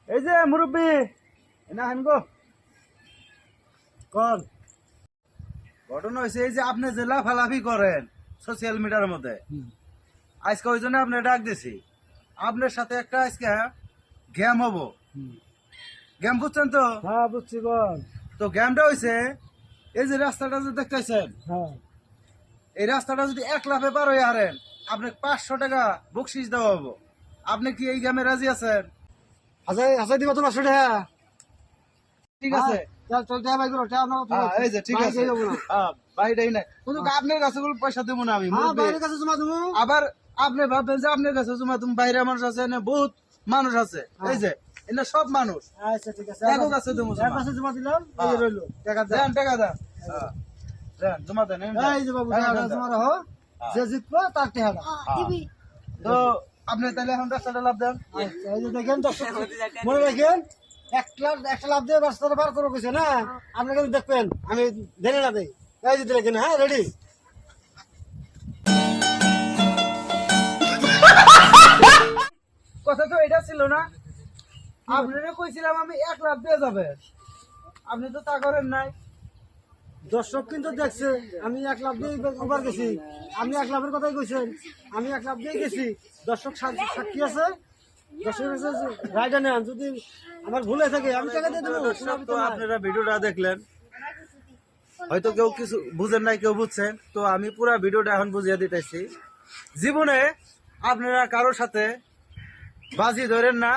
এই যে মুরব্বী না হেন গো কর ঘটনা হয়েছে এই যে আপনি যে লাফালাফি করেন সোশ্যাল মিডিয়ার মধ্যে আজকে ওই জন্য আপনি ডাক দিছি আপনার সাথে একটা আজকে গেম হবো গেম বুঝছেন তো? হ্যাঁ বুঝছি বল। তো গেমটা হয়েছে এই যে রাস্তাটা যে দেখতেছেন হ্যাঁ এই রাস্তাটা যদি 1 লাফে পার হয়ে হারেন আপনাকে 500 টাকা বকশিস দেওয়া হবো। আপনি কি এই গেমে রাজি আছেন? হাসাই দিবা তো 500 টাকা। ঠিক আছে চল চল টাকা বাই করো টাকা নাও তুমি। এই যে ঠিক আছে বাইরেই নাই শুধু আপনার কাছে কোনো পয়সা দেবো না আমি হ্যাঁ মুরব্বি। বাইরের কাছে জমা দেবো। আবার আপনি ভাববেন যে আপনার কাছে জমা তুমি বাইরে মানুষ আছে না বহুত মানুষ আছে এই যে এনে সব মানুষ আচ্ছা ঠিক আছে কারো কাছে দেবো এক কাছে জমা দিলাম এই যে রইলো টাকা দেন। দেন টাকা দেন দেন জমা দেন এই যে বাবু টাকা জমা রাখো যে জিতবে তার টাকাটা তো আপনি তাহলে এখন রাস্তাটা লাভ দেন। আচ্ছা এই যে দেখেন দর্শক মনে রাখেন একটা লাভ দিয়ে রাস্তাটা পার করে কইছে না আপনি কিন্তু দেখবেন আমি জেনে না দেই এই যে দেখেন হ্যাঁ রেডি কথা তো এটা ছিল না আপনারা কইছিলাম আমি 1 লাখ দিয়ে যাবে আপনি তো তা করেন নাই। দর্শক কিন্তু দেখছে আমি 1 লাখ দিয়ে ওভার গেছি আপনি 1 লাখের কথাই কইছেন আমি 1 লাখ দিয়ে গেছি দর্শক সাক্ষী আছে দর্শক রাইডা নেন যদি আমার ভুল হয়ে থাকে আমি টাকা দিয়ে দেবো তো আপনারা ভিডিওটা দেখলেন হয়তো কেউ কিছু বুঝেন নাই কেউ বুঝছেন তো আমি পুরো ভিডিওটা এখন বুঝিয়ে দিতেছি। জীবনে আপনারা কারোর সাথে বাজি ধরেন না,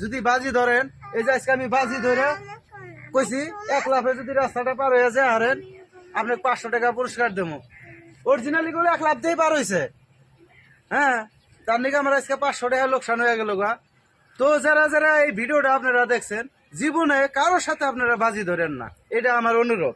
যদি বাজি ধরেন এই যে আজকে আমি বাজি ধরে কইছি 1 লাখে যদি রাস্তাটা পার হয়ে যায় হারেন আপনাকে 500 টাকা পুরস্কার দেবো। অরিজিনালি করে 1 লাখ দিয়ে পার হয়েছে হ্যাঁ তার নাকি আমার আজকে 500 টাকা লোকসান হয়ে গেল গা। তো যারা যারা এই ভিডিওটা আপনারা দেখছেন জীবনে কারোর সাথে আপনারা বাজি ধরেন না এটা আমার অনুরোধ।